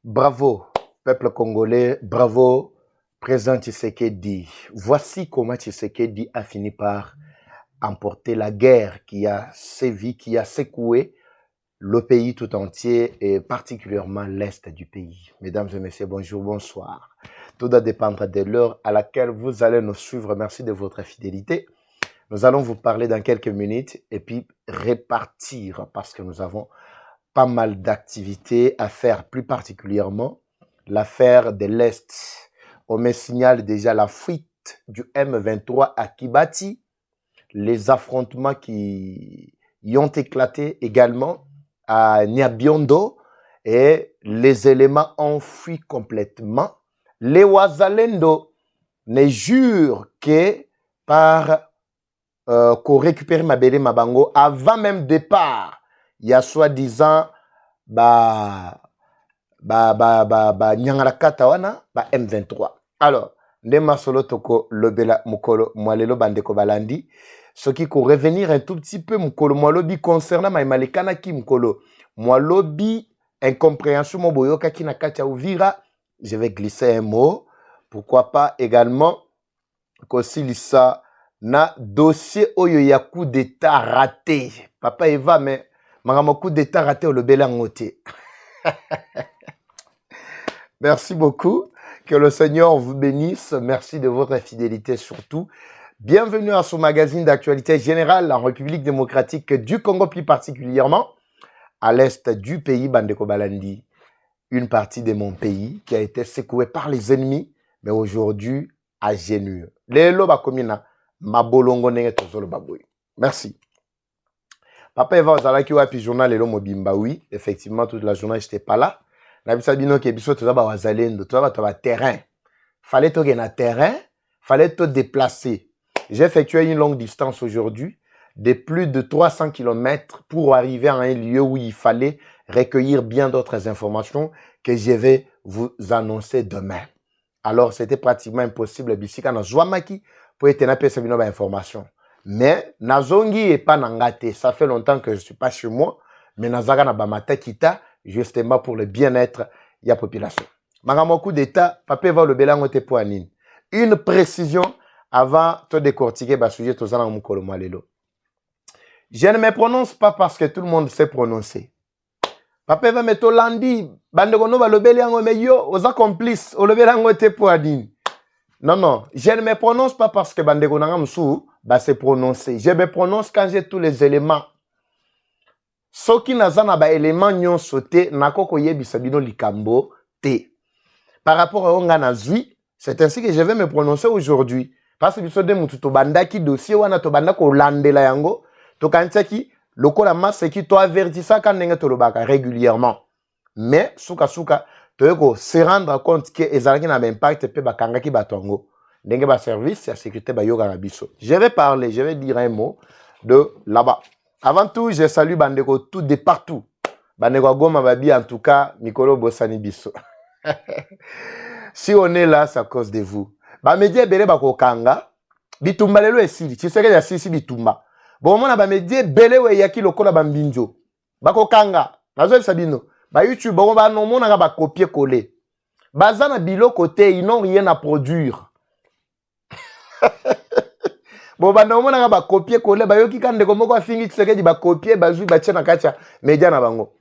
Bravo, peuple congolais, bravo, président Tshisekedi. Voici comment Tshisekedi a fini par emporter la guerre qui a sévi, qui a secoué le pays tout entier et particulièrement l'Est du pays. Mesdames et messieurs, bonjour, bonsoir. Tout doit dépendre de l'heure à laquelle vous allez nous suivre. Merci de votre fidélité. Nous allons vous parler dans quelques minutes et puis répartir parce que nous avons pas mal d'activités à faire, plus particulièrement l'affaire de l'Est. On me signale déjà la fuite du M23 à Kibati, les affrontements qui y ont éclaté également à Nyabiondo et les éléments ont fui complètement. Les Wazalendo ne jurent que par qu'on récupère Mabele Mabango avant même départ. Il y a soi-disant Nyangarakata wana M23. Alors, ndema solo toko lobela mukolo mwalelo bandeko balandi. Ce qui peut revenir un tout petit peu mukolo mwalobi concernant maimalekana ki mukolo mwalobi incompréhension moboyoka ki nakacha Uvira. Je vais glisser un mot. Pourquoi pas également kosilisa na dossier oyo ya coup d'état raté. Papa Eva mais Magamo coup d'état raté au lobela ngote. Merci beaucoup. Que le Seigneur vous bénisse. Merci de votre fidélité surtout. Bienvenue à ce magazine d'actualité générale en République démocratique du Congo, plus particulièrement à l'est du pays, Bandeko Balandi. Une partie de mon pays qui a été secouée par les ennemis, mais aujourd'hui à genoux. Lelo bakomina mabolongo nenge tozolo baboy. Merci. Papa Eva Ozalaki wapi journal lelo mobimba, oui, effectivement toute la journée j'étais pas là. Nabisabino ke biso toza ba wazalendo, toza ba terrain. Fallait to gagner terrain, fallait te déplacer. J'ai effectué une longue distance aujourd'hui de plus de 300 km pour arriver à un lieu où il fallait recueillir bien d'autres informations que je vais vous annoncer demain. Alors, c'était pratiquement impossible bisika na Zwamaki pour être na pesa bino ba information. Mais nazongi et pas nangate, ça fait longtemps que je suis pas chez moi, mais nazaga na bamata kita justement pour le bien-être de la population. Magamo coup d'état, papa va le belango te poanine. Une précision avant de décortiquer le sujet de mukolo mwalelo. Je ne me prononce pas parce que tout le monde sait prononcer. Papa va mettre landi, bandekono va le belango mais yo, oza complice, o le belango te poanine. Non, non, je ne me prononce pas parce que bandekono ngamsou va se prononcer. Je me prononce quand j'ai tous les éléments. Soki nazana ba élément nyon sauté nakoko yebisa bino likambo te. Par rapport à onga nazui, c'est ainsi que je vais me prononcer aujourd'hui. Parce que biso de mutu to bandaki dossier wana to bandako landela yango to kantsaki lokola masse ki to avertissa quand ndenge to lobaka régulièrement. Mais suka to yeko se rendre compte que ezalaki na impact pe bakangaki batongo. Ndenge ba service ya sécurité ba yoga na biso. Je vais dire un mot de là-bas. Avant tout, je salue Bandeko tout de partout. Bandeko Goma Babi, en tout cas, Mikolo Bossani Bisso. Si on est là, c'est à cause de vous. Bamedie Bele Bako Kanga, Bitumba Lelo et Sili. Tu sais que y a Sisi Bitumba. Bon, mon Bamedie Bele ou Yaki Lokola Bambinjo. Bako Kanga, Nazo Sabino. Ba YouTube, bon, ba non, mon a copier-coller. Bazana Bilo côté, ils n'ont rien à produire. Bon, banda omona nga ba copier coller ba yoki kande komoko afingi tseke di ba copier ba zui ba tchena kacha média na bango.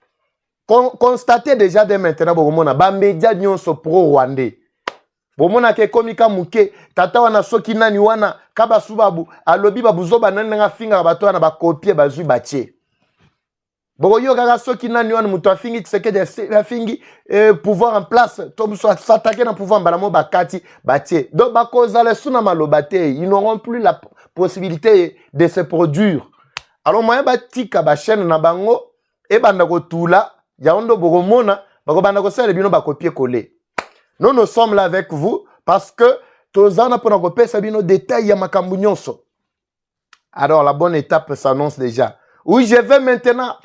Constatez déjà dès maintenant bo mona ba média nyonso pro rwandais. Bo mona ke komika muke tata wana soki nani wana kaba subabu alobi ba buzoba nani nga finga ba to wana ba copier ba zui ba tche. Bo yo kaka soki nani wana muto afingi tseke de afingi pouvoir en place to so s'attaquer na pouvoir balamo ba kati ba tche. Donc ba koza le suna malobate, ils n'auront plus la possibilité de se produire. Alors moi ba tika ba chaîne na bango e banda ko tula ya ondo bogomona bako banda ko sala bino ba copier coller. Nous sommes là avec vous parce que tozana pona ko pesa bino détails ya makambu nyonso. Alors la bonne étape s'annonce déjà. Oui, je vais maintenant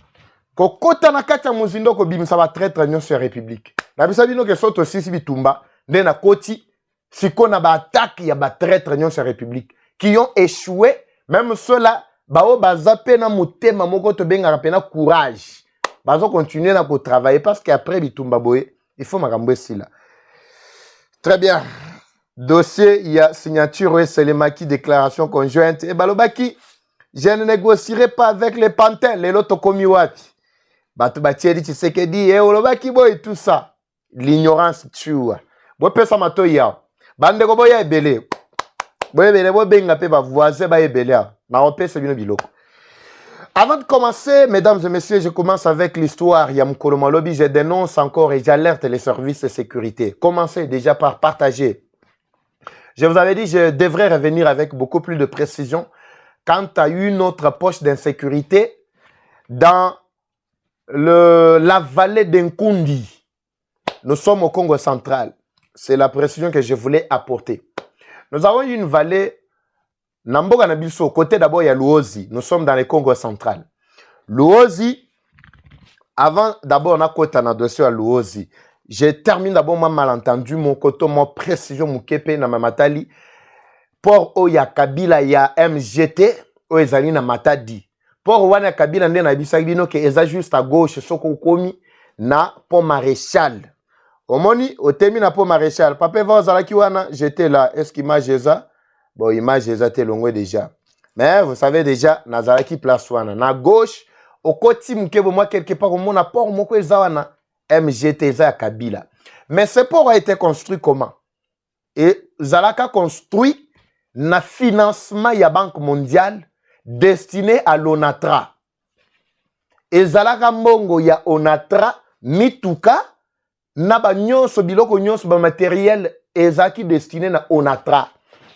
ko kota na kata muzindo ko bimisa ba traître nyonso ya République. Na bisa bino ke soto sisi bitumba nde na koti siko na ba attaque ya ba traître nyonso ya République qui ont échoué, même ceux-là, bao bazapé na motema moko to benga pena courage. Bazo continuer na ko travailler parce qu'après bitumba boye, Il faut makambo là. Très bien. Dossier, il y a signature et c'est les maquis, déclaration conjointe. Et balobaki, je ne négocierai pas avec les pantins, les loto komiwati. Bato batieri Tshisekedi, et olobaki boy, tout ça. L'ignorance tue. Bo pesa mato ya. Bande ko boya ebele. Boya ebele bo benga pe ba voisin ba ebele. Na opesa bino biloko. Avant de commencer, mesdames et messieurs, je commence avec l'histoire. Yamkolo Malobi, je dénonce encore et j'alerte les services de sécurité. Commencez déjà par partager. Je vous avais dit, je devrais revenir avec beaucoup plus de précision quant à une autre poche d'insécurité dans la vallée d'Nkundi. Nous sommes au Congo central. C'est la précision que je voulais apporter. Nous avons une vallée, Namboga Nabiso, côté d'abord il y a Luozi. Nous sommes dans le Congo central. Luozi, avant d'abord on a côté dans dossier à Luozi. Je termine d'abord mon malentendu, mon côté, mon précision, mon kepe na mamatali. Pour Oya Kabila ya MGT, Oezali na matadi. Pour Wana Kabila nde na bisagino ke eza juste à gauche soko komi na pont maréchal. Omoni otemi na pont maréchal. Papa va ozalaki wana, j'étais là. Est-ce qu'image eza? Bon, image eza te longue déjà. Mais vous savez déjà, nazalaki place wana. Na gauche, au côté mkebo moi quelque part au mona port moko eza wana. MGT za Kabila. Mais ce port a été construit comment? Et Zalaka construit na financement ya Banque mondiale destiné à l'ONATRA. Et Zalaka mbongo ya ONATRA mituka na ba nyonso biloko nyonso ba matériel ezaki destiné na ONATRA.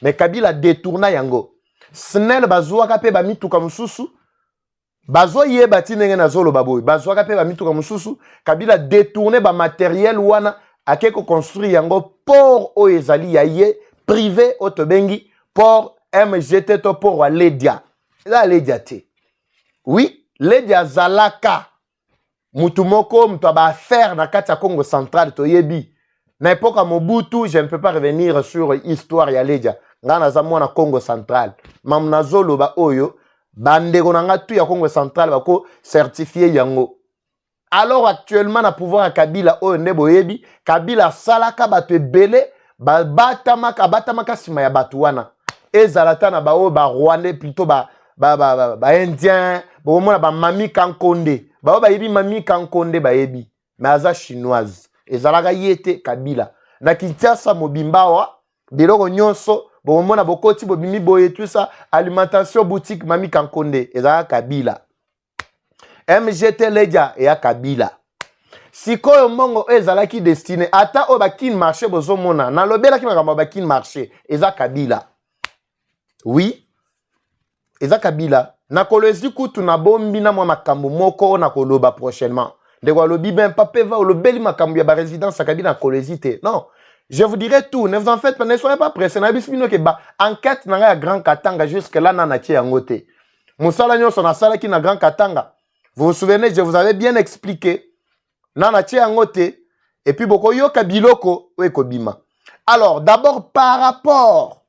Mais Kabila détourna yango. Snel bazwa ka pe ba mituka mususu. Bazwa ye bati nenge na zolo baboy. Bazwa ka pe ba mituka mususu. Kabila détourné ba matériel wana akeko construire yango port o ezali ya ye privé otobengi port MGT to port wa Ledia. La Ledia te. Oui, Ledia zalaka. Mutumoko mtoba faire na kati ya Congo central to yebi. Na époque à Mobutu, je ne peux pas revenir sur l'histoire ya Ledia. Ngana zamwa na Congo central. Mamna zolo ba oyo bandeko nanga tu ya Congo central bako certifié yango. Alors actuellement na pouvoir à Kabila oyo nebo yebi, Kabila salaka bato ebele batamaka sima ya bato wana. Ezalata na ba oyo ba Rwandais plutôt ba Indien, ba mona ba Mami Kankonde. Ba ba yebi Mami Kankonde ba yebi. Mais aza chinoise. Ezalaka yete Kabila. Na Kinshasa mobimbawa biloko nyonso bo mona bokoti bobimi boye tout ça alimentation boutique Mami Kankonde ezalaka Kabila. MGT Ledia ya Kabila. Sikoyo mbongo ezalaki destiné ata o bakin marché bozomona na lobelaki makambo bakin marché eza Kabila. Oui, eza Kabila. Na kolezi kutu na bombi na mwa makambo moko na koloba prochainement. Ndeko lobi ben papé va o lobeli makambo ya ba résidence à Kabila na kolezi te. Non. Je vous dirai tout, ne vous en faites pas, ne soyez pas pressés. Na bismino ke ba enquête na ya Grand Katanga jusque là na tie yangote. Musala nyonso na sala ki na Grand Katanga. Vous vous souvenez, je vous avais bien expliqué. Nana tie yangote et puis boko yoka biloko ekobima. Alors, d'abord par rapport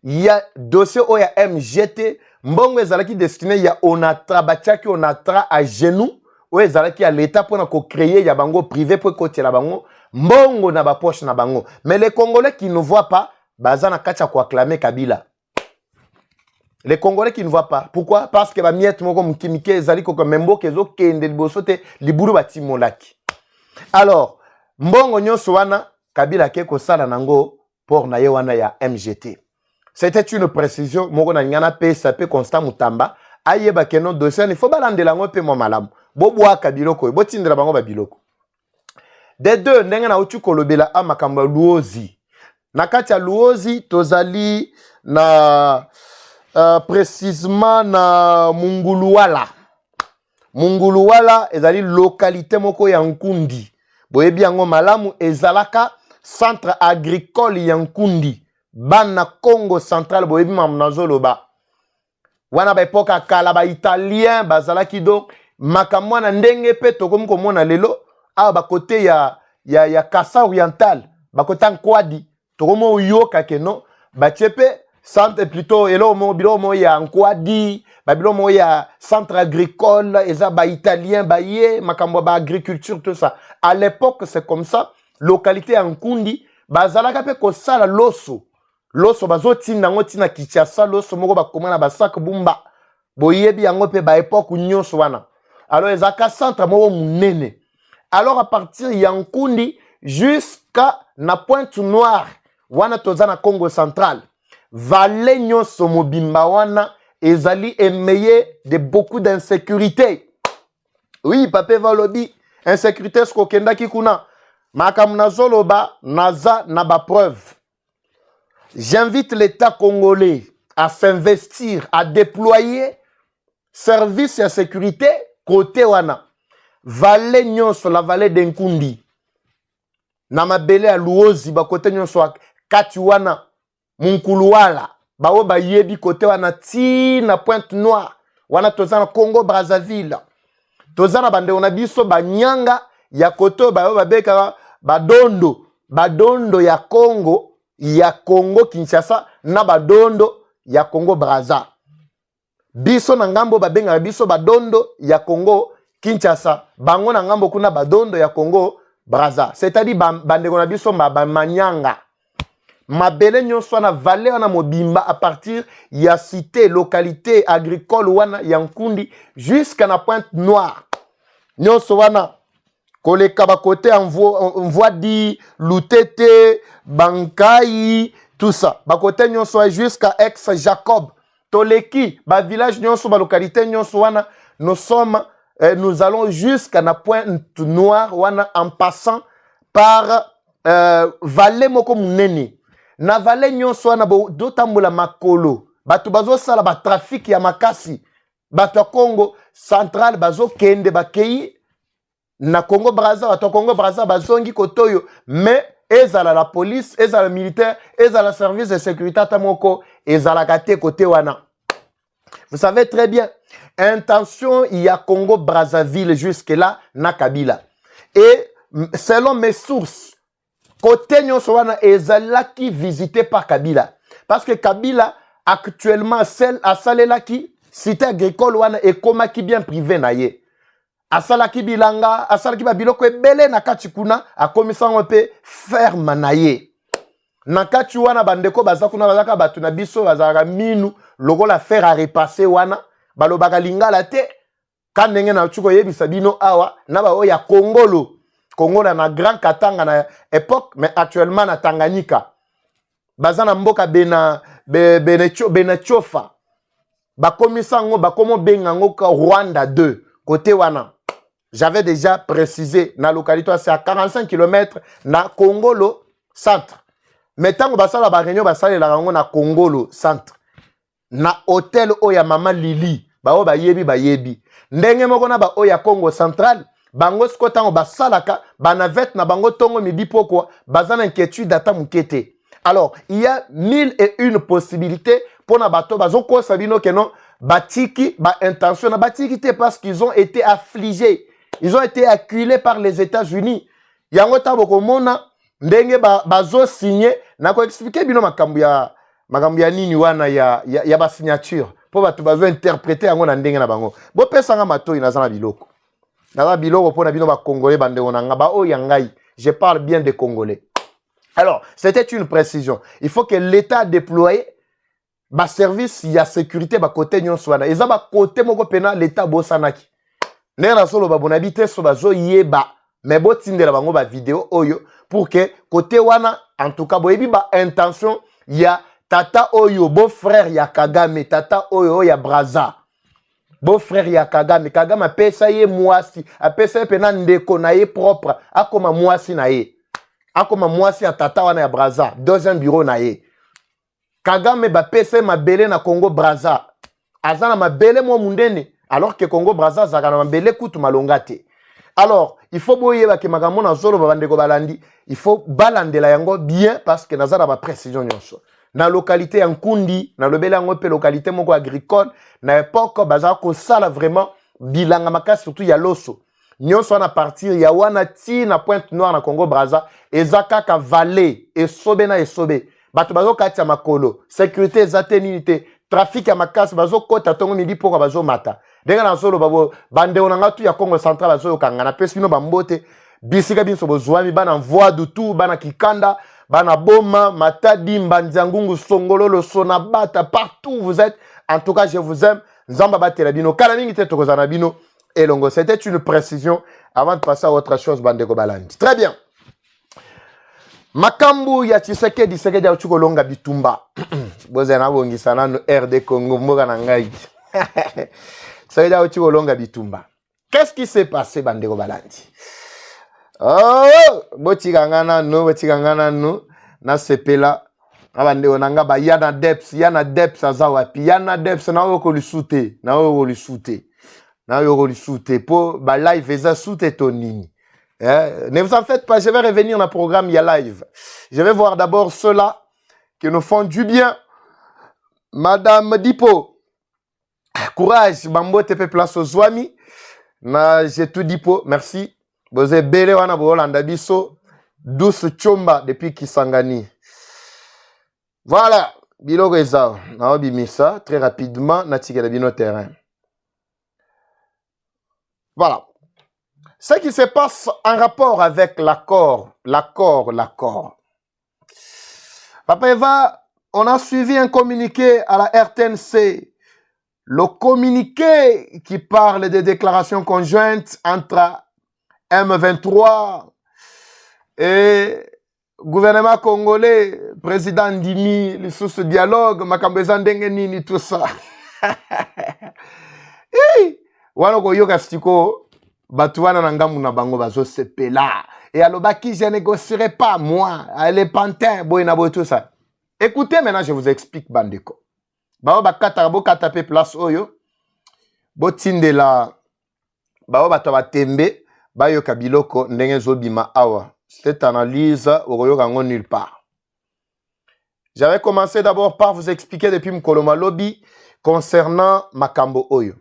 il y a dossier oya MGT mbongo ezalaki destiné ya ONATRA batiaki ONATRA à genoux ou ezalaki à l'état pour ko créer ya bango privé pour côté la bango mbongo na ba poche na bango. Mais les Congolais qui ne voient pas bazana kacha ko acclamer Kabila. Les Congolais qui ne voient pas. Pourquoi? Parce que ba miette moko mkimike ezali ko membo kezo kende libosote liburu batimolaki. Alors, mbongo nyonso wana Kabila ke ko sala nango pour na ye wana ya MGT. C'était une précision moko na ngana PSP Constant Mutamba ayeba ke non dossier il faut balandela ngo pe mo malamu. Bobwa kabiloko botindela bango ba biloko. Des deux ndenge na utu kolobela amakambo Luozi. Na kati ya Luozi tozali na précisément na Munguluwala. Munguluwala ezali localité moko ya Nkundi. Boyebi yango malamu ezalaka centre agricole ya Nkundi. Bana Congo central boyebi mamnazoloba. Wana ba epoka kala ba italien bazalaki donc makamwa na ndenge pe tokomi komona lelo a ba côté ya Kassa oriental ba côté Nkwadi tokomo yoka keno ba tiepe centre plutôt elomo bilomo ya nkwadi babilomo ya centre agricole eza ba italien ba ye makambo ba agriculture tout ça. À l'époque c'est comme ça, localité ya Nkundi bazalaka pe ko sala loso bazotinda ngo tina Kinshasa loso moko bakomana ba sac bumba boyebi yango pe ba époque nyonso wana. Alors ezaka centre moko munene. Alors à partir ya Nkundi jusqu'à na Pointe-Noire wana toza na Congo central, vallée nyonso mobimba wana ezali émeillé de beaucoup d'insécurité. Oui, Pape Valobi, insécurité skokenda kikuna. Makam nazoloba naza na ba preuve. J'invite l'État congolais à s'investir, à déployer service et sécurité côté wana. Vallée nyonso la vallée d'Nkundi. Na mabele ya Luozi ba côté nyonso kati wana Munkuluwala bao ba yebi côté wana ti na Pointe-Noire wana tozana Congo Brazzaville. Tozana bande ona biso banyanga ya koto bao babeka badondo ya Congo Kinshasa na badondo ya Congo Brazza. Biso na ngambo babenga biso badondo ya Congo Kinshasa, bango na ngambo kuna badondo ya Congo Brazza. C'est-à-dire bandeko na biso manyanga. Mabele nyonso na vallée wana mobimba à partir ya cité localité agricole wana ya Nkundi jusqu'à na Pointe-Noire. Nyonso wana koleka ba côté envoie di Lutete, Bankai, tout ça. Ba côté nyonso jusqu'à Ex-Jacob. Toleki, ba village nyonso ba localité nyonso wana nous allons jusqu'à na Pointe-Noire wana en passant par vallée moko munene. Na vallée nyonso wana dotambola makolo. Batu bazo sala ba trafic ya makasi. Batu Congo central bazo kende bakei na Congo Brazza, batu Congo Brazza bazongi kotoyo, mais ezala la police, ezala militaire, ezala service de sécurité tamoko, ezala kate côté wana. Vous savez très bien, intention il y a Congo Brazzaville jusque là na Kabila. Et selon mes sources, côté nyonso wana ezala qui visité par Kabila, parce que Kabila actuellement celle à Salelaki cité agricole wana et koma qui bien privé na ye. Asalaki bilanga, asalaki babiloko ebele na kati kuna akomisa ngope ferme na ye. Na kati wana bandeko bazakuna bazaka batu na biso bazaka minu lokola fer à repasser wana balobaka lingala te kanenge na chuko yebisa bino awa na ba oya Congo na Grand Katanga na époque mais actuellement na Tanganyika. Bazana mboka Benechofa. Bakomisa ngo bakomo benga ngo ka Rwanda 2 côté wana. J'avais déjà précisé, na localité, c'est à 45 km na Congolo centre. Mais tant que basala ba réunion basala la rango na Congolo centre. Na hôtel oya Mama Lili, ba o ba yebi. Ndenge moko na ba oya Congo central, bango skota ngo basalaka, ba navette na bango tongo midi poko, bazana inquiétude data mukete. Alors, il y a 1001 possibilités pour na bato bazoko sabino kenon batiki ba intention na batiki te parce qu'ils ont été affligés. Ils ont été acculés par les États-Unis. Yango tabo komona ndenge bazo signé na ko expliquer bino makambu ya nini wana ya ba signature pour batu bazo interpréter yango na ndenge na bango. Bo pesa nga matoi na zana biloko. Na ba biloko pona bino ba congolais bande onanga ba o yangai. Je parle bien des Congolais. Alors, c'était une précision. Il faut que l'État déploie ba service ya sécurité ba côté nyonso wana. Eza ba côté moko pena l'État bosanaki. Nena solo ba bonabité so bazo yeba mais bo tindela bango ba vidéo oyo pour que côté wana en tout cas boyebi ba intention ya tata oyo beau frère ya Kagame, tata oyo ya Brazza. Beau frère ya Kagame apesa ye mwasi, apesa ye pena ndeko na ye propre, akoma mwasi na ye. Akoma mwasi ya tata wana ya Brazza, deuxième bureau na ye. Kagame bapesa mabele na Congo Brazza. Azana mabele mo mundene. Alors que Congo Brazza zakana mabele kutu malongate. Alors, il faut boyeba ke makambo na zolo babandeko balandi, il faut balandela yango bien parce que nazara ba précision nyonso. Na localité ya Nkundi, na lobela yango pe localité moko agricole, na époque bazaka ko sala vraiment bilanga makasi surtout ya loso. Nyonso na partir ya wana ti na Pointe-Noire na Congo Brazza, ezaka ka vallée et sobe na esobe. bato bazo kati ya makolo sécurité ezate nini te trafic ya makasi bazo kota tongo midi poko bazo mata ndenge na solo babo bandeo na ngatu ya Congo Central bazo yokanga na pesi bino bambote bisika binso bozwami bana voix du tout bana kikanda bana boma matadi mbanzangungu songololo sona bata partout vous êtes en tout cas je vous aime nzamba batela bino kala mingi te tokozana bino elongo c'était une précision avant de passer à autre chose bandeko balandi très bien. Makambu ya Tshisekedi ya Chukolonga Bitumba. Boze na bongisa nanu RD Congo mboka na ngai. Tshisekedi ya Chukolonga Bitumba. Qu'est-ce qui s'est passé bandeko balandi? Oh, botikanga nanu na sepela abandeko nanga ba yana deps azawapi yana deps na yoko lisute na yoko lisute po ba live eza sute tonini. Ne vous en faites pas, je vais revenir dans le programme il y a live. Je vais voir d'abord ceux-là qui nous font du bien. Madame Dipo, courage, Bambo TP place aux Zouami. J'ai tout Dipo, merci. Vous êtes belé wana bolanda biso, douce chomba depuis Kisangani. Voilà, biloko ezao. Na obimisa très rapidement na tika bino terrain. Voilà. Ce qui se passe en rapport avec l'accord. Papa Eva, on a suivi un communiqué à la RTNC. Le communiqué qui parle des déclarations conjointes entre M23 et gouvernement congolais, président Ndimi, le sous dialogue, Makambeza Ndengenini, tout ça. Wanoko yoka stiko. Batouana nangamu na bango bazo sepela. Et alobaki, je négocierai pas, moi. Les pantins, boy tout ça. Écoutez, maintenant, je vous explique, bandeko. Bao bakata, bo katape place oyo. Bo tindela. Bao batawa tembe. Bayo kabiloko, ndenge zobima awa. Cette analyse, oyo kango nulle part. J'avais commencé d'abord par vous expliquer depuis Mkoloma Lobby concernant Makambo oyo.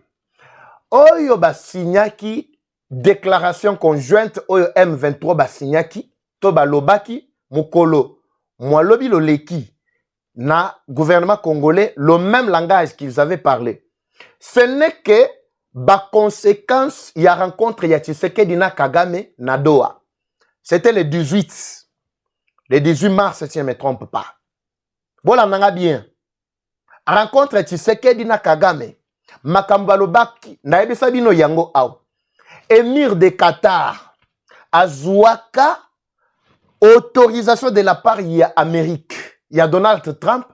Oyo ba signaki déclaration conjointe oyo M23 basignaki to balobaki mukolo moi lobi lo leki na gouvernement congolais le même langage qu'ils avaient parlé. Ce n'est que ba conséquence ya rencontre ya Tshisekedi na Kagame na Doha. C'était le 18 mars si je ne me trompe pas. Voilà nanga bien. Rencontre Tshisekedi na Kagame makambo balobaki na ebisa bino yango aw. Émir de Qatar, Azouaka, autorisation de la part de l'Amérique, il y a Donald Trump,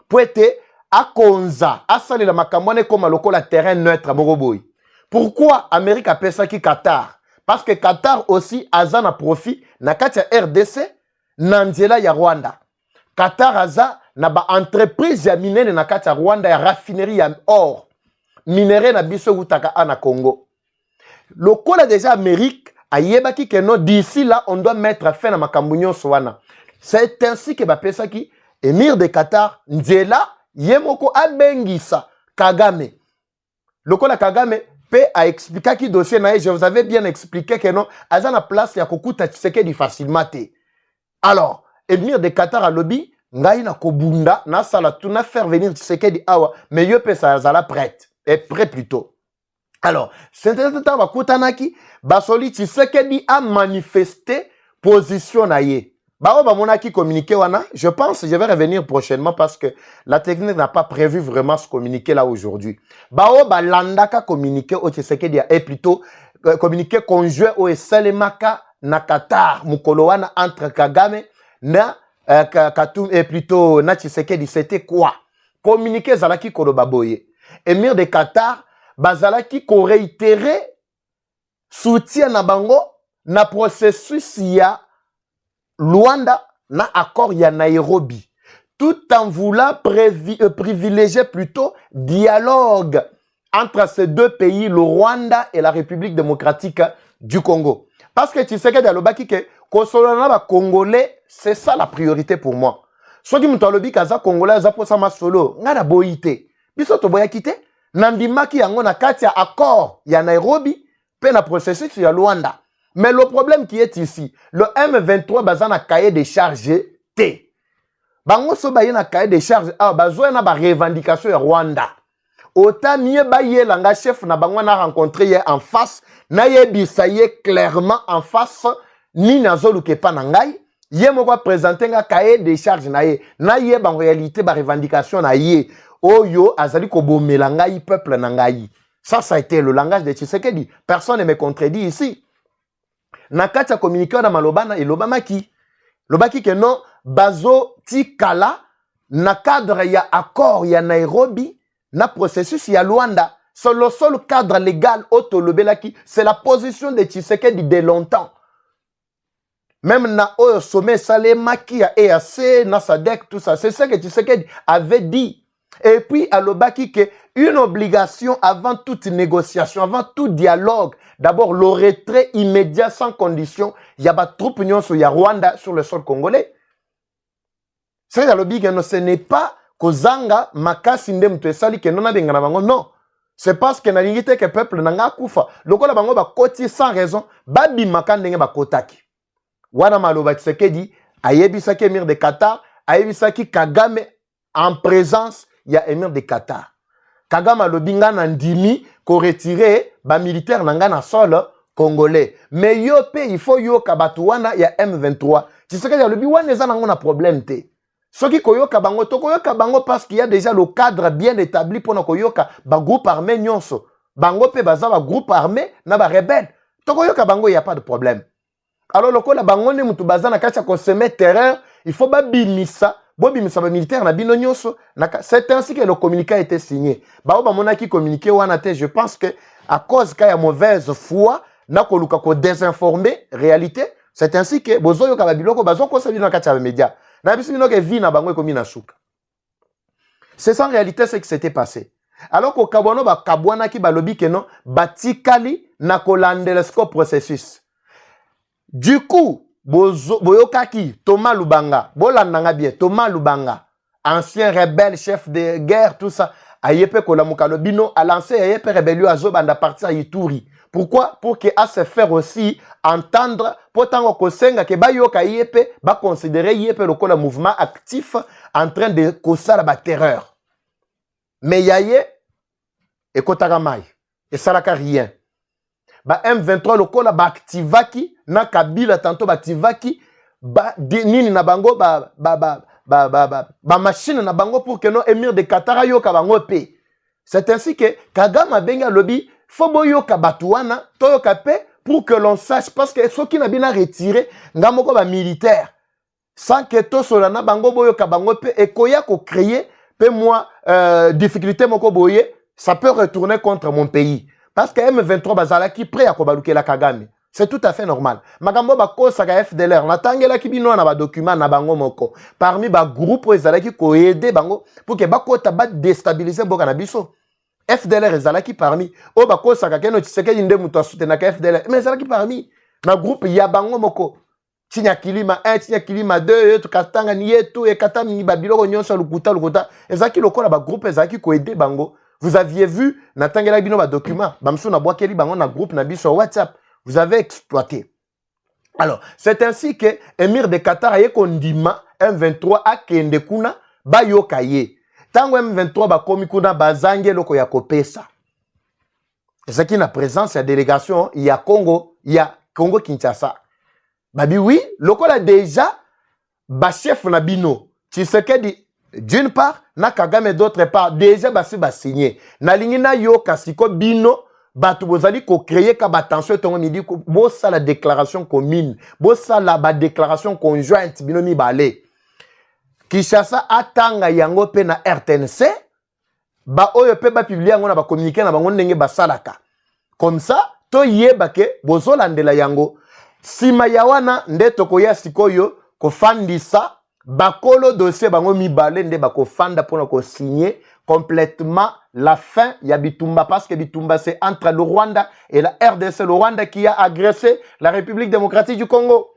pour être à Konza, à salir la makamone comme le terrain neutre à Moroboy. Pourquoi l'Amérique appelle ça qui Qatar? Parce que Qatar aussi a un profit, na katia RDC, Nandela ya Rwanda. Qatar a na ba entreprise ya minene na katia Rwanda ya raffinerie ya or, minéré na biso utaka na Congo. Le col a déjà Amérique a yebaki que non d'ici là on doit mettre fin à makambunyo soana. C'est ainsi que bapesa ki émir de Qatar Ndjela yemoko abengisa Kagame. Le col a Kagame pe a expliqué qui dossier na je vous avais bien expliqué que non azana place ya kokuta Tshisekedi facilement te. Alors émir de Qatar a lobby ngai na kobunda na sala tuna faire venir Tshisekedi awa mais yo pe ça azala prête et prêt plutôt. Alors, c'est un temps Bakutanaki, Basoli Tshisekedi a manifesté position naie. Bao Bamonaki communiqué wana, je pense, je vais revenir prochainement parce que la technique n'a pas prévu vraiment ce communiqué là aujourd'hui. Bao Balandaka communiqué au Tshisekedi et plutôt communiqué conjoint au Salemaka na Qatar, mukolo wana entre Kagame na Katum et plutôt na Tshisekedi, c'était quoi? Communiqué Zalaki Kolobaboye. Émir de Qatar bazalaki ko réitérer soutien na bango na processus ya Luanda na accord ya Nairobi tout en voulant privilégier plutôt dialogue entre ces deux pays, le Rwanda et la République démocratique du Congo. Parce que Tshisekedi alobaki que kosolana ba Congolais, c'est ça la priorité pour moi. Soki mutu alobi kaza Congolais za posa masolo ngana boyite biso to boya kite nandimaki yango na kati ya accord ya Nairobi pe na processus ya Luanda. Mais le problème qui est ici, le M23 baza na cahier de charge T. bango so baye na cahier de charge ah bazwa na ba revendication ya Rwanda autant mieux baye langa chef na bango na rencontrer hier en face na yebisa ye clairement en face ni nazoluke pa na ngai ye moko présenter nga cahier de charge na ye ba réalité ba revendication na ye oyo azali ko bomela ngai peuple na ngai. Ça a été le langage de Tshisekedi. Personne ne me contredit ici. Nakacha communiqué na malobana et lobamaki. Lobaki que non, bazo tikala, na cadre ya accord ya Nairobi, na processus ya Luanda. C'est le seul cadre légal autolobelaki. C'est la position de Tshisekedi de longtemps. Même na au sommet salé maki ya EAC, na SADC, tout ça. C'est ça que Tshisekedi avait dit. Et puis, à l'obaki que une obligation avant toute négociation, avant tout dialogue, d'abord le retrait immédiat sans condition, il y a des troupes sur Rwanda sur le sol congolais. C'est à l'obaki que ce n'est pas que Zanga, Makasi, Ndemtesali, que non a non. C'est parce que n'alingite que peuple n'a koufa. Le ko la bango ba koti sans raison, babi makandenge ba kotaki. Wana maloba Tshisekedi, ayebisaki émir de Qatar, ayebisaki Kagame en présence. Il y a émir de Qatar. Kagame lobinga nandimi ko retirer ba militaire nanga na sol congolais. Mais yo pe il faut yo kabatuana ya M23. Tu sais que ya lobi wana eza nango na problème te. Soki koyoka bango to koyoka bango parce qu'il y a déjà le cadre bien établi pour na koyoka ba groupe armé nyonso. Bango pe baza ba groupe armé na ba rebelle. To koyoka bango il y a pas de problème. Alors lokola bango ne mutu baza na kati ya ko semer terreur, il faut ba bimisa. Militaire na bino nyonso c'est ainsi que le communiqué a été signé. Ba mona ki communiqué wana te, je pense que à cause qu'il y a mauvaise foi na ko luka ko désinformer réalité, c'est ainsi que bozoyo ka biloko bazo ko sabi na kati ya média. Na biso bino ke vi na bango ekomi na suka. C'est ça en réalité ce qui s'était passé. Alors ko kabwana ba kabwana ki balobi ke non batikali na ko landela scope processus. Du coup Boyokaki, Thomas Lubanga, Bolandanga bien, Thomas Lubanga, ancien rebelle, chef de guerre, tout ça, Ayepe Kolamukalo Bino a lancé Ayepe rébellion à Zobanda partir à Ituri. Pourquoi? Pour qu'il a se faire aussi entendre, pourtant que Senga que Bayoka Ayepe, va considérer Ayepe le mouvement actif en train de causer la terreur. Mais Yaye, et Kotaramai, et Salaka rien. Ba M23 lokola ba activaki na Kabila tantôt ba activaki ba nini na bango ba machine na bango pour que non émir de Qatar yo ka bango pe. C'est ainsi que Kagame benga lobby faut boyo ka batuana to ka pe pour que l'on sache parce que ceux qui n'a bien retiré ngamoko ba militaire sans que to solana bango boyo ka bango pe et koya ko créer pe moi difficulté moko boye ça peut retourner contre mon pays. Parce que M23 bazala qui prêt à kobaluke la Kagame. C'est tout à fait normal. Magambo bako saka FDLR natangela ki bino na ba document na bango moko. Parmi ba groupe ezala ki ko aider bango pour que bako taba déstabiliser boka na biso. FDLR ezala ki parmi o bako saka keno Tshisekedi nde muto soutenir ka FDLR. Mais ezala ki parmi na groupe ya bango moko. Tinya kilima 1, tinya kilima 2, to katanga ni yetu e katami babiloko nyonso lukuta. Ezaki lokola ba groupe ezaki ko aider bango. Vous aviez vu, natangela bino ba document, bamsou na boakeli bango na groupe na biso WhatsApp. Vous avez exploité. Alors, c'est ainsi que Émir de Qatar a kondima M23 a kende kuna ba yokaye. Tango M23 ba komi kuna bazange loko ya kopesa. C'est qui na présence ya délégation ya Congo Kinshasa. Babi oui, loko la déjà ba chef na bino. Tshisekedi d'une part, na Kagame d'autre part, déjà basi ba signé. Na lingina yo kasiko bino, batu bozali ko créer ka batension tongo midi ko bossa la déclaration commune, bossa la ba déclaration conjointe bino mi balé. Kishasa atanga yango pe na RTNC, ba oyo pe ba publier yango na ba communiquer na bango ndenge basalaka. Comme ça, to yeba ke bozolandela yango. Sima yawana ndeto ko ya sikoyo ko fandisa bakolo dossier bango mibale nde bako fanda pour ko signer complètement la fin ya Bitumba parce que Bitumba c'est entre le Rwanda et la RDC, le Rwanda qui a agressé la République démocratique du Congo.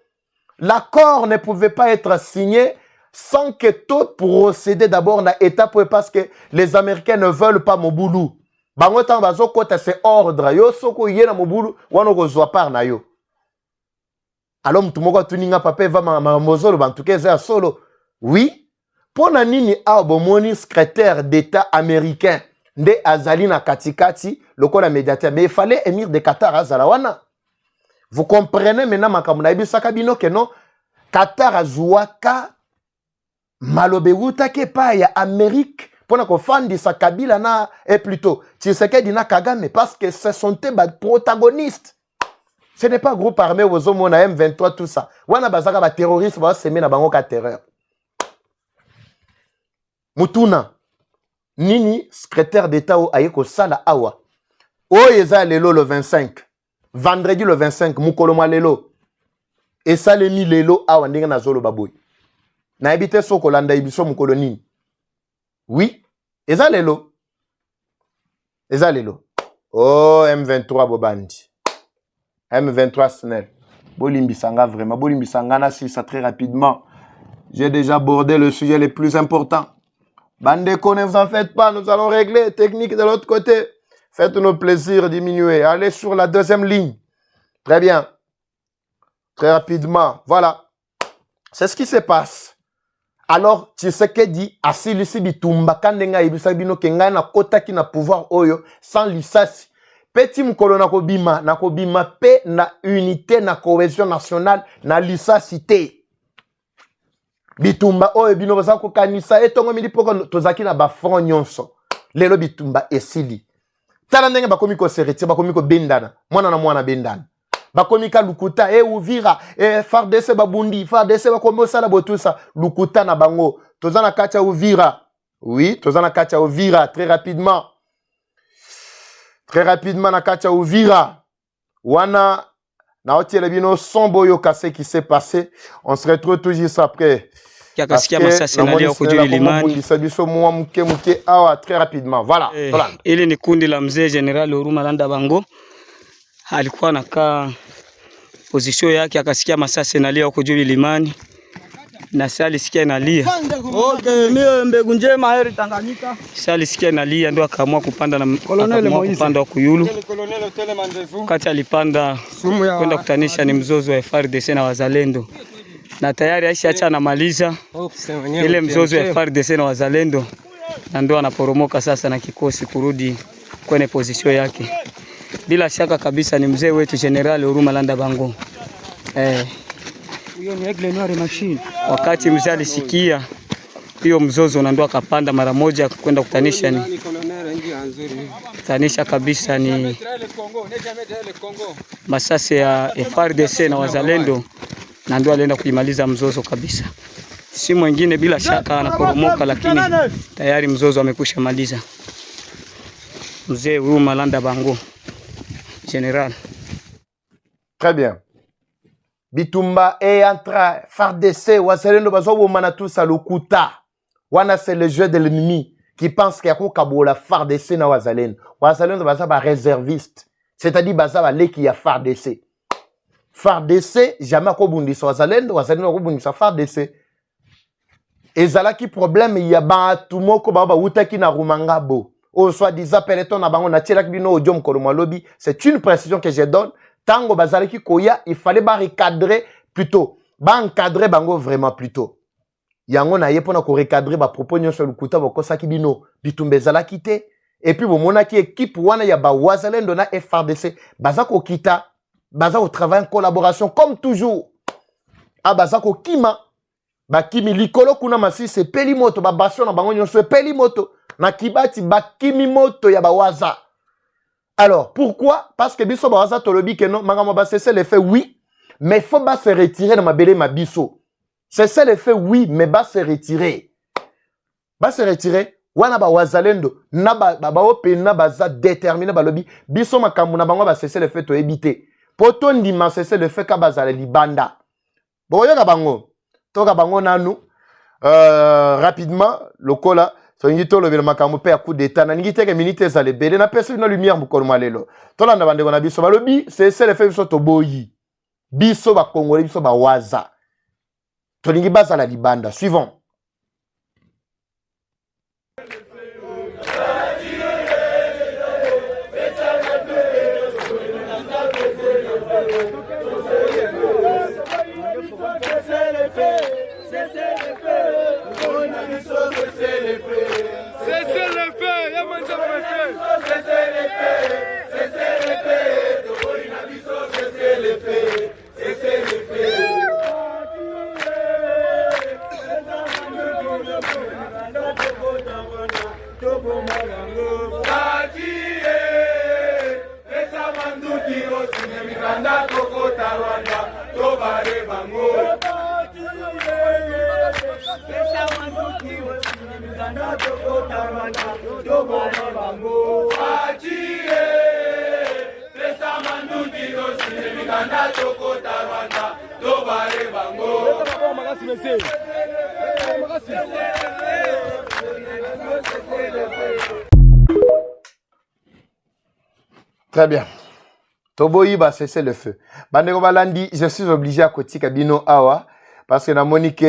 L'accord ne pouvait pas être signé sans que tout procédé d'abord na étape parce que les Américains ne veulent pas Mobutu. Bango tan bazo kota c'est ordre yo soko yena Mobutu wana ko zwa par na yo. Alors, tout le monde tuninga papa va mozolo bantuke za solo. Oui, Pona nini a bomoni secrétaire d'État américain nde azali na katikati lokola médiateur, mais il fallait émir de Qatar azalawana. Vous comprenez maintenant makambo na ebisaka bino que non Qatar azuaka malobe wutake pa ya Amérique pona ko fandisa Kabila na et plutôt Tshisekedi na Kagame parce que ce sont des protagonistes. Ce n'est pas groupe armé aux hommes na M23 tout ça. Wana bazaka ba terroristes ba semer na bango ka terreur. Mutuna nini secrétaire d'État o ayeko sala awa. Oyeza lelo le 25. Vendredi le 25 mukolo mwa lelo. Et ça le mi lelo awa ndenge na zolo baboy. Na ebite soko landa ibiso mukolo nini. Oui, eza lelo. Eza lelo. Oh M23 bobandi. M23 Snell. Bolimbisanga vraiment. Bolimbisanga na si ça très rapidement. J'ai déjà abordé le sujet le plus important. Bandeko, ne vous en faites pas. Nous allons régler technique de l'autre côté. Faites-nous plaisir, diminuer. Allez sur la deuxième ligne. Très bien. Très rapidement. Voilà. C'est ce qui se passe. Alors, Tshisekedi asilisi bitumba kandenga ibisa bino kenga na kota ki na pouvoir oyo sans lisasi. Petit mukolo na kobima pe na unité na cohésion nationale na lisasi te. Bitumba oyo bino baza ko kanisa etongo mili poko tozaki na ba front nyonso. Lelo bitumba esili. Tala ndenge bakomi ko sereti bakomi ko bendana. Mwana bendana. Bakomi ka lukuta Uvira FARDC babundi FARDC bakomi osala botusa lukuta na bango. Tozana kacha Uvira. Oui, tozana kacha Uvira très rapidement. Très rapidement na kacha Uvira. Wana na otiele bino sombo yo kase qui s'est passé. On se retrouve tout juste après. Kiakasikia masasi na leo kujuli limani. Très rapidement. Voilà. Ili ni kundi la mzee General Huruma Landa Bango. Alikuwa anakaa position yake akasikia masasi na leo kujuli limani. Na sasa alisikia inalia. Okay, mimi mbegu njema heri Tanganyika. Sasa alisikia inalia ndio akaamua kupanda na kupanda kuyulu. Kati alipanda kwenda kutanisha ni mzozo wa FARDC na wazalendo. Na tayari aisha anamaliza ile mzozo ya FARDC na wazalendo na ndio anaporomoka sasa na kikosi kurudi kwenye position yake. Bila shaka kabisa ni mzee wetu General Huruma Landa Bango. Huyo ni Aigle Noir machine. Wakati mzee alisikia hiyo mzozo na ndio akapanda mara moja kwenda kutanisha ni tanisha kabisa ni masasi ya FARDC na wazalendo na ndio alienda kuimaliza mzozo kabisa. Si mwingine bila shaka anaporomoka lakini tayari mzozo amekwisha maliza. Mzee Huruma Landa Bango. Général. Très bien. Bitumba et entre FARDC, wazalendo bazo mana tout ça lukuta. Wana c'est le jeu de l'ennemi qui pense qu'il y a Kabola FARDC na wazalendo. Wazalendo baza ba réserviste. C'est-à-dire baza ba leki ya FARDC. FARDC jamais ko bundisa wazalendo ko bundisa FARDC. Ezalaki problème ya ba tumoko ba utaki na rumangabo. Au soi-disant peloton na bango na tielaki bino audio mkoloma lobi, c'est une précision que je donne. Tango bazalaki koya, il fallait ba recadrer plutôt, ba encadrer bango vraiment plutôt. Yango na ye pona ko recadrer ba propos nyonso lukuta bokosaki bino bitumbe zalaki te. Et puis bomonaki équipe wana ya ba wazalendo na FARDC bazako kita, bazako travailler en collaboration comme toujours. Ah bazako kima ba kimi likolo kuna masisi peli moto ba bastion na bango nyonso peli moto. Na kibati bakimi moto ya bawaza. Alors, pourquoi? Parce que biso bawaza tolobi que non, mangamo ba cesser le fait oui, mais faut pas se retirer dans ma belé ma biso. Cesser le fait oui, mais ba se retirer. Ba se retirer, wana ba wazalendo, na ba opena baza déterminé ba lobi, biso makambu na bango ba cesser le fait to éviter. Poto ndima cesser le fait ka bazala libanda. Boyo ka bango. Toka bango nanu rapidement lokola so ngito lo bela makambo pe ya coup d'état na ngite ke minute za lebele na pesa na lumière mukolo malelo tolanda bandeko na biso balobi c'est le fait biso to boyi biso ba congolais biso ba waza tolingi baza la libanda suivant. Très bien. Toboyi va cesser le feu. Bandeko Balandi, je suis obligé à côté Kabino Awa parce que la Monique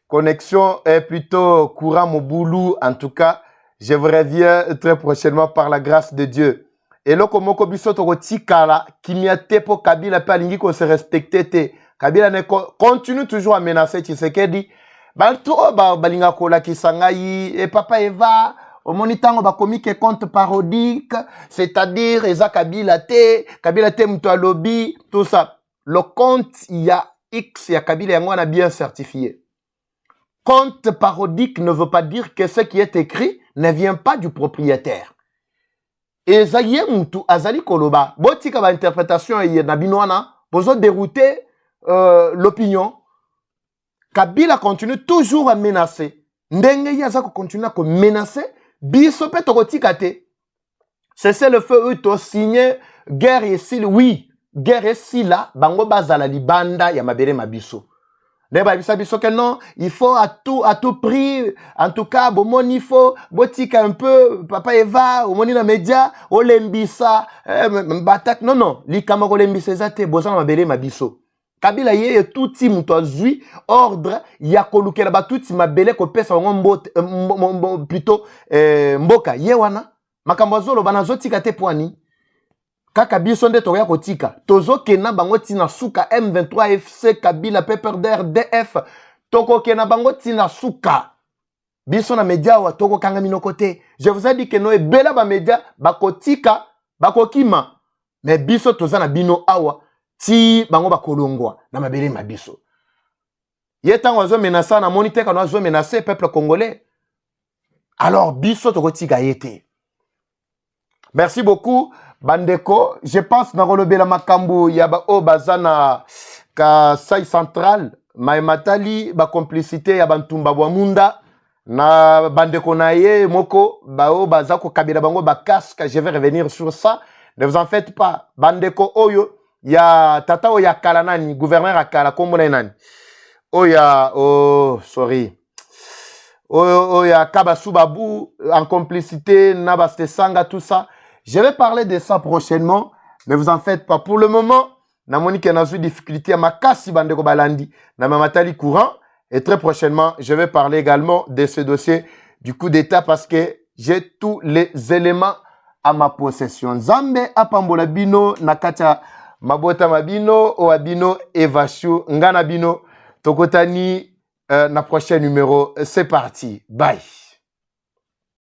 connexion est plutôt courant mon boulot. En tout cas, je vous reviens très prochainement par la grâce de Dieu. Et là, comme on biso to tikala, qui m'y a été pour Kabila Palingi qu'on se respecte. Kabila ne continue toujours à menacer Tshisekedi. Balto balinga kola kisangai et papa Eva. Au monitango ba comique compte parodique, c'est-à-dire Eza Kabila te mto lobby, tout ça. Le compte il y a X, il y a Kabila yango a bien certifié. Compte parodique ne veut pas dire que ce qui est écrit ne vient pas du propriétaire. Et Zaye Moutou Azali Koloba, botika ba interprétation et nabinoana, besoin de dérouter l'opinion. Kabila continue toujours à menacer. Ndenge Yazako continue à menacer. Biso pe tokotika te. C'est le feu to signé guerre ici oui, guerre ici là, bango bazala libanda ya mabere mabiso. Neba biso que non, il faut à tout prix, en tout cas bomoni il faut botika un peu papa Eva, omoni na média, olembisa, batak non, li kamako lembisa zate bozana mabere mabiso. Kabila ye tout team to zui ordre ya kolukela ba tout mabele ko pesa ngombo plutôt mboka ye wana makambo zolo banazotika te poani kaka biso nde to ya kotika tozo kena bango tina suka M23 FC Kabila PPRDR DF toko kena bango tina suka biso na media wa toko kanga minoko te. Je vous ai dit que no ebela ba media bakotika bakokima mais biso toza na bino awa ti bango bakolongwa na mabele mabiso. Yetango azo menasa na monite kana azo menacer peuple congolais. Alors biso tokotika yete. Merci beaucoup bandeko. Je pense na kolobela makambo ya ba o bazana ka sai central maimatali ba complicité ya bantumba bwa munda na bandeko na ye moko ba o bazako kabila bango ba casque. Je vais revenir sur ça. Ne vous en faites pas. Bandeko oyo ya tata oya kala nani gouverneur akala kombo na nani oya sorry oya Kabasu Babu en complicité Nabaste Sanga tout ça. Je vais parler de ça prochainement. Ne vous en faites pas. Pour le moment na moni ke nazu difficulté ma kasi bandeko balandi na mamatali courant et très prochainement je vais parler également de ce dossier du coup d'état parce que j'ai tous les éléments à ma possession. Zambe apambola bino nakacha Mabota Mabino, Oabino, Evashu, Ngana Bino, Tokotani, na prochain numéro. C'est parti. Bye.